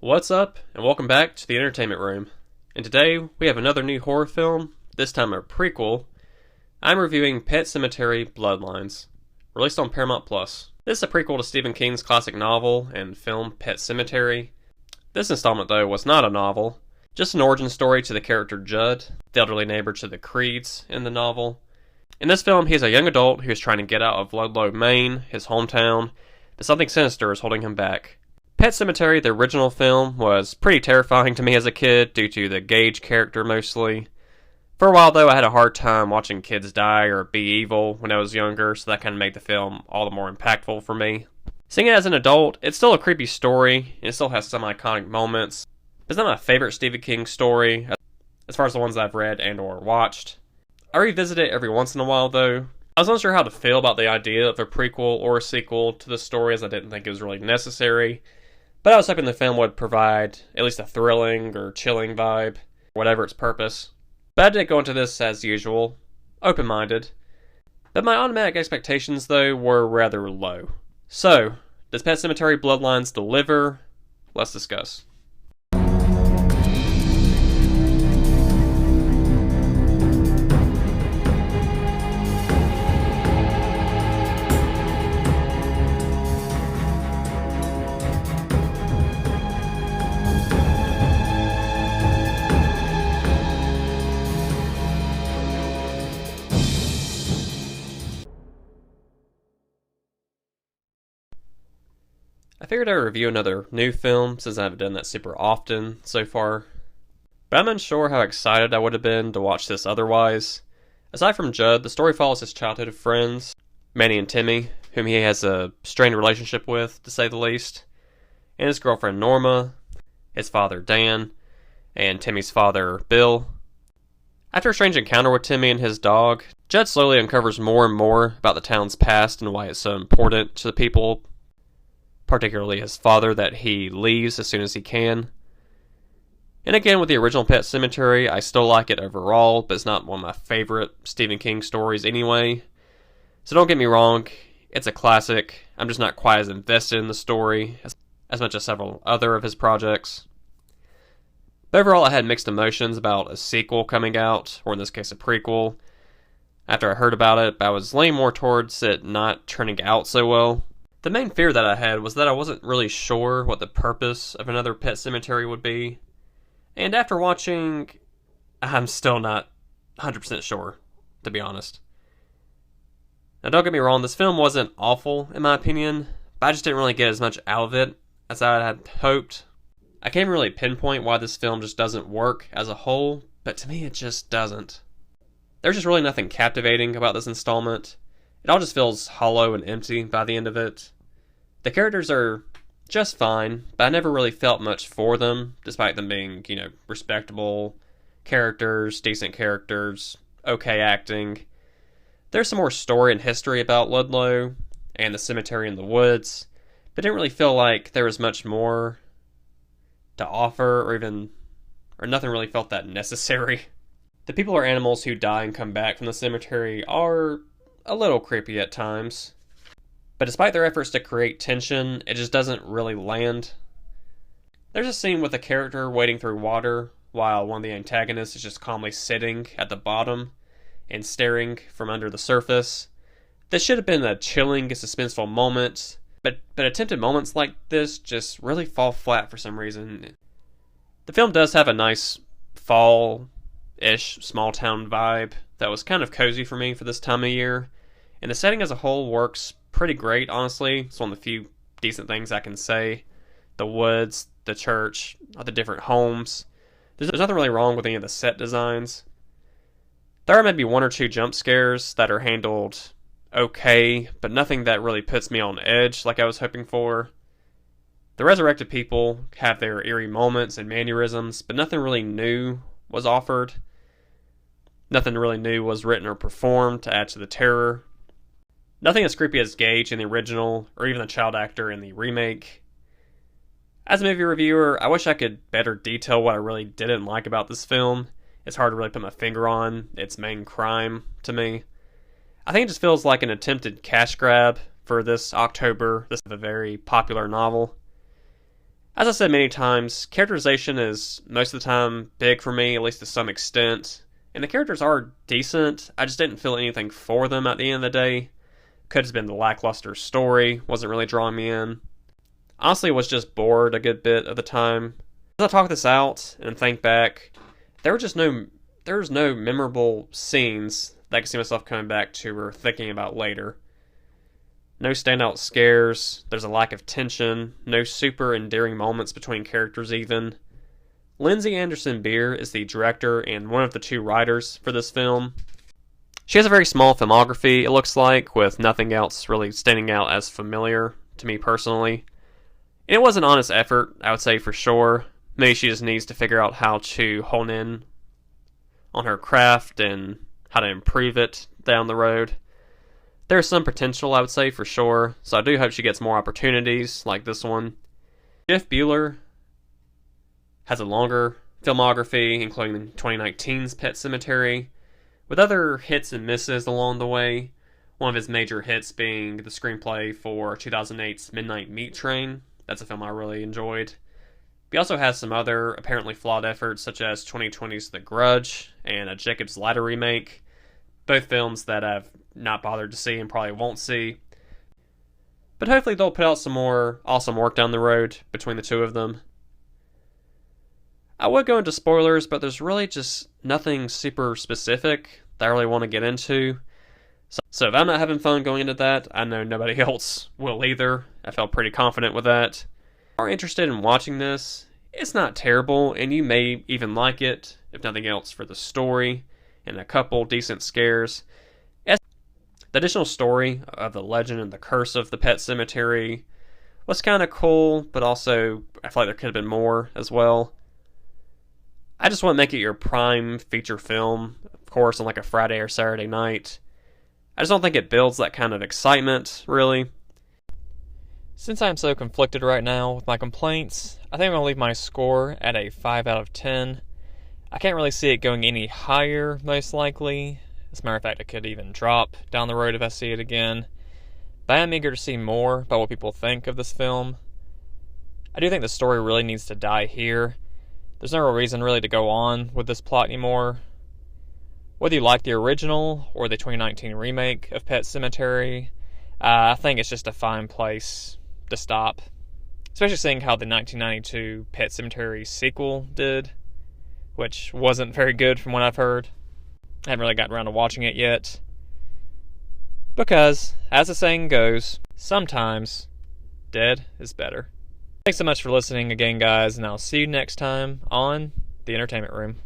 What's up, and welcome back to the Entertainment Room. And today, we have another new horror film, this time a prequel. I'm reviewing Pet Sematary Bloodlines, released on Paramount+. This is a prequel to Stephen King's classic novel and film Pet Sematary. This installment, though, was not a novel, just an origin story to the character Judd, the elderly neighbor to the Creeds in the novel. In this film, he's a young adult who is trying to get out of Ludlow, Maine, his hometown, but something sinister is holding him back. Pet Sematary, the original film, was pretty terrifying to me as a kid due to the Gage character mostly. For a while though, I had a hard time watching kids die or be evil when I was younger, so that kind of made the film all the more impactful for me. Seeing it as an adult, it's still a creepy story, and it still has some iconic moments. It's not my favorite Stephen King story, as far as the ones I've read and or watched. I revisit it every once in a while though. I was unsure how to feel about the idea of a prequel or a sequel to the story, as I didn't think it was really necessary. But I was hoping the film would provide at least a thrilling or chilling vibe, whatever its purpose. But I did go into this as usual, open-minded. But my automatic expectations, though, were rather low. So, does Pet Sematary Bloodlines deliver? Let's discuss. I figured I'd review another new film, since I haven't done that super often so far. But I'm unsure how excited I would have been to watch this otherwise. Aside from Judd, the story follows his childhood friends, Manny and Timmy, whom he has a strained relationship with, to say the least, and his girlfriend Norma, his father Dan, and Timmy's father Bill. After a strange encounter with Timmy and his dog, Judd slowly uncovers more and more about the town's past and why it's so important to the people, particularly his father, that he leaves as soon as he can. And again, with the original Pet Sematary, I still like it overall, but it's not one of my favorite Stephen King stories anyway. So don't get me wrong, it's a classic. I'm just not quite as invested in the story as much as several other of his projects. But overall, I had mixed emotions about a sequel coming out, or in this case a prequel. After I heard about it, I was leaning more towards it not turning out so well. The main fear that I had was that I wasn't really sure what the purpose of another Pet Sematary would be. And after watching, I'm still not 100% sure, to be honest. Now don't get me wrong, this film wasn't awful in my opinion, but I just didn't really get as much out of it as I had hoped. I can't really pinpoint why this film just doesn't work as a whole, but to me it just doesn't. There's just really nothing captivating about this installment. It all just feels hollow and empty by the end of it. The characters are just fine, but I never really felt much for them, despite them being, respectable characters, decent characters, okay acting. There's some more story and history about Ludlow and the cemetery in the woods, but I didn't really feel like there was much more to offer, or nothing really felt that necessary. The people or animals who die and come back from the cemetery are a little creepy at times. But despite their efforts to create tension, it just doesn't really land. There's a scene with a character wading through water while one of the antagonists is just calmly sitting at the bottom and staring from under the surface. This should have been a chilling, suspenseful moment, but attempted moments like this just really fall flat for some reason. The film does have a nice fall-ish small town vibe that was kind of cozy for me for this time of year, and the setting as a whole works pretty great, honestly. It's one of the few decent things I can say. The woods, the church, the different homes. There's nothing really wrong with any of the set designs. There are maybe one or two jump scares that are handled okay, but nothing that really puts me on edge like I was hoping for. The resurrected people have their eerie moments and mannerisms, but nothing really new was offered. Nothing really new was written or performed to add to the terror. Nothing as creepy as Gage in the original, or even the child actor in the remake. As a movie reviewer, I wish I could better detail what I really didn't like about this film. It's hard to really put my finger on its main crime to me. I think it just feels like an attempted cash grab for this October, this is a very popular novel. As I said many times, characterization is most of the time big for me, at least to some extent. And the characters are decent, I just didn't feel anything for them at the end of the day. Could have been the lackluster story, wasn't really drawing me in. Honestly, was just bored a good bit of the time. As I talk this out and think back, there was no memorable scenes that I could see myself coming back to or thinking about later. No standout scares, there's a lack of tension, no super endearing moments between characters even. Lindsay Anderson Beer is the director and one of the two writers for this film. She has a very small filmography, it looks like, with nothing else really standing out as familiar to me personally. And it was an honest effort, I would say for sure. Maybe she just needs to figure out how to hone in on her craft and how to improve it down the road. There's some potential, I would say, for sure, so I do hope she gets more opportunities like this one. Jeff Bueller has a longer filmography, including 2019's Pet Sematary, with other hits and misses along the way. One of his major hits being the screenplay for 2008's Midnight Meat Train. That's a film I really enjoyed. He also has some other apparently flawed efforts, such as 2020's The Grudge and a Jacob's Ladder remake. Both films that I've not bothered to see and probably won't see. But hopefully they'll put out some more awesome work down the road between the two of them. I would go into spoilers, but there's really just nothing super specific that I really want to get into. So if I'm not having fun going into that, I know nobody else will either. I felt pretty confident with that. If you are interested in watching this, it's not terrible, and you may even like it, if nothing else, for the story and a couple decent scares. The additional story of the legend and the curse of the Pet Sematary was kind of cool, but also I feel like there could have been more as well. I just want to make it your prime feature film, of course, on like a Friday or Saturday night. I just don't think it builds that kind of excitement, really. Since I'm so conflicted right now with my complaints, I think I'm going to leave my score at a 5 out of 10. I can't really see it going any higher, most likely. As a matter of fact, it could even drop down the road if I see it again. But I am eager to see more about what people think of this film. I do think the story really needs to die here. There's no real reason really to go on with this plot anymore. Whether you like the original or the 2019 remake of Pet Sematary, I think it's just a fine place to stop. Especially seeing how the 1992 Pet Sematary sequel did, which wasn't very good from what I've heard. I haven't really gotten around to watching it yet. Because, as the saying goes, sometimes dead is better. Thanks so much for listening again, guys, and I'll see you next time on The Entertainment Room.